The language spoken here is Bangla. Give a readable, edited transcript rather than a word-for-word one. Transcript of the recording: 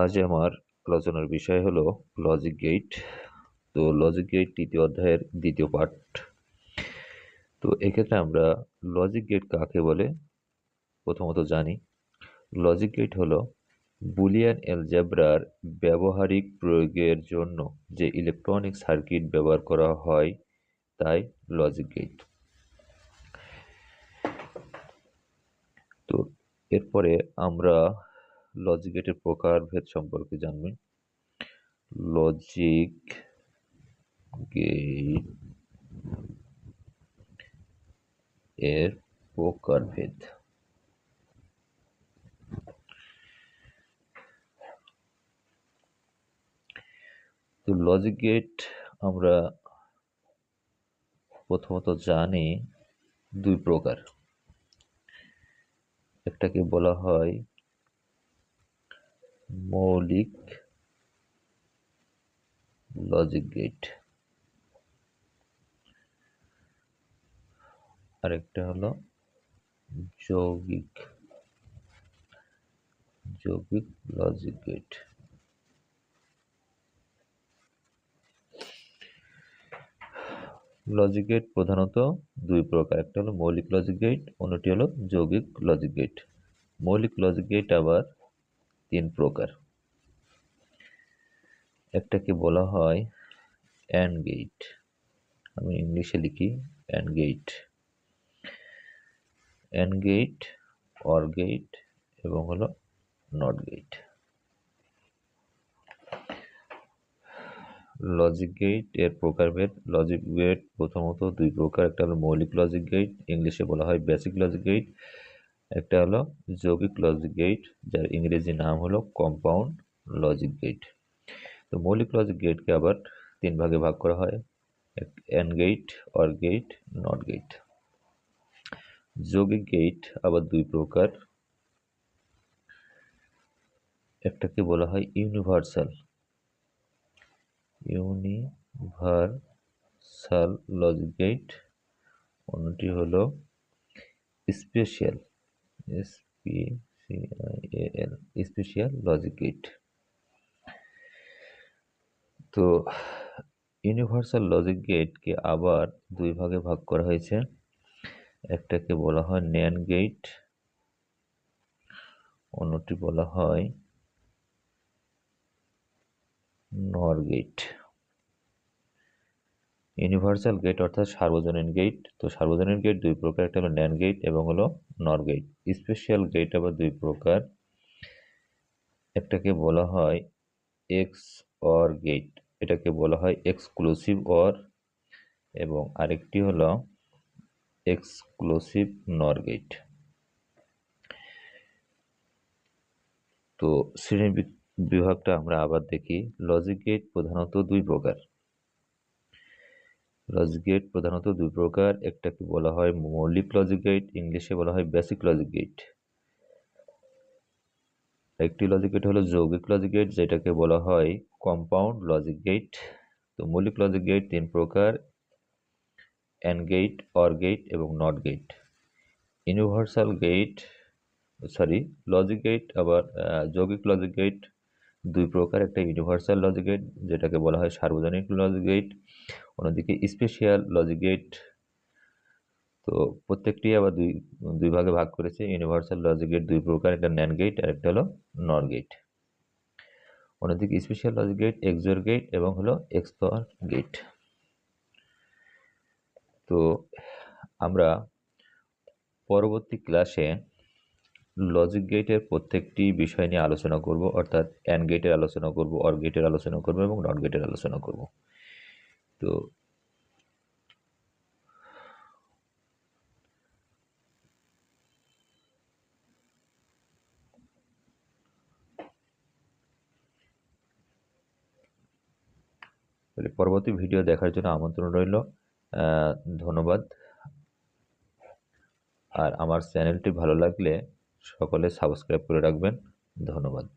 আজ আমার আলোচনার বিষয় হলো লজিক গেট। তো লজিক গেট তৃতীয় অধ্যায়ের দ্বিতীয় পাঠ। তো এক্ষেত্রে আমরা লজিক গেট কাকে বলে প্রথমত জানি। লজিক গেট হলো বুলিয়ান অ্যালজেব্রার ব্যবহারিক প্রয়োগের জন্য যে ইলেকট্রনিক সার্কিট ব্যবহার করা হয় তাই লজিক গেট। তো এরপরে আমরা লজিক গেটের প্রকারভেদ সম্পর্কে জানব। লজিক গেট এর প্রকারভেদ। তো লজিক গেট আমরা প্রথমত জানি দুই প্রকার। একটাকে বলা হয় মৌলিক লজিক গেট, আরেকটা হলো যৌগিক লজিক গেট। লজিক গেট প্রধানত দুই প্রকার, একটা হলো মৌলিক লজিক গেট, অন্যটি হলো যৌগিক লজিক গেট। মৌলিক লজিক গেট আবার তিন প্রকার। একটাকে বলা হয় অ্যান্ড গেট, আমি ইংলিশে লিখি and gate, and gate, or gate এবং হলো নট গেট। লজিক গেট এর প্রকারভেদ। লজিক গেট প্রথমত দুই প্রকার, একটা হলো মৌলিক লজিক গেট, ইংলিশে বলা হয় বেসিক লজিক গেট। একটা হলো যৌগিক লজিক গেট, যার ইংরেজি নাম হলো কম্পাউন্ড লজিক গেট। তো মৌলিক লজিক গেটকে আবার তিন ভাগে ভাগ করা হয়, and gate, or gate, not gate. যৌগিক গেট আবার দুই প্রকার, একটাকে বলা হয় ইউনিভার্সাল লজিক গেট, অন্যটি হলো স্পেশাল লজিক গেট। তো ইউনিভার্সাল লজিক গেটকে আবার দুই ভাগে ভাগ করা হয়েছে, একটাকে বলা হয় ন্যান্ড গেট, অন্যটি বলা হয় নর গেট। ইউনিভার্সাল গেট অর্থাৎ সার্বজনীন গেট। তো সার্বজনীন গেট দুই প্রকার, একটা হলো ন্যান্ড গেট এবং হলো নর গেট। স্পেশাল গেট আবার দুই প্রকার, একটাকে বলা হয় এক্স অর গেট, এটাকে বলা হয় এক্সক্লুসিভ অর, এবং আরেকটি হলো এক্সক্লুসিভ নর গেট। তো শ্রেণী বিভাগটা আমরা আবার দেখি। লজিক গেট প্রধানত দুই প্রকার, লজিক গেট প্রধানত দুই প্রকার, একটাকে বলা হয় মৌলিক লজিক গেট, ইংলিশে বলা হয় বেসিক লজিক গেট। একটি লজিক গেট হলো যৌগিক লজিক গেট, যেটাকে বলা হয় কম্পাউন্ড লজিক গেট। তো মৌলিক লজিক গেট তিন প্রকার, অ্যান্ড গেট, অর গেট এবং not gate. Universal gate logic gate আবার যৌগিক লজিক গেট দুই প্রকার, একটা ইউনিভার্সাল লজিক গেট যেটাকে বলা হয় সার্বজনীন লজিক গেট, অন্যদিকে স্পেশাল লজিক গেট। তো প্রত্যেকটি আবার দুই ভাগে ভাগ করেছে। ইউনিভার্সাল লজিক গেট দুই প্রকার, একটা ন্যান্ড গেট আর একটা হলো নর গেট। অন্যদিকে স্পেশাল লজিক গেট এক্সঅর গেট এবং হলো এক্সঅর গেট। তো আমরা পরবর্তী ক্লাসে লজিক গেটের প্রত্যেকটি বিষয় নিয়ে আলোচনা করব, অর্থাৎ অ্যান্ড গেটের আলোচনা করব, অর গেটের আলোচনা করব এবং নট গেটের আলোচনা করব। তো পরবর্তী ভিডিও দেখার জন্য আমন্ত্রণ রইল। ধন্যবাদ। আর আমার চ্যানেলটি ভালো লাগলে সকলে সাবস্ক্রাইব করে রাখবেন। ধন্যবাদ।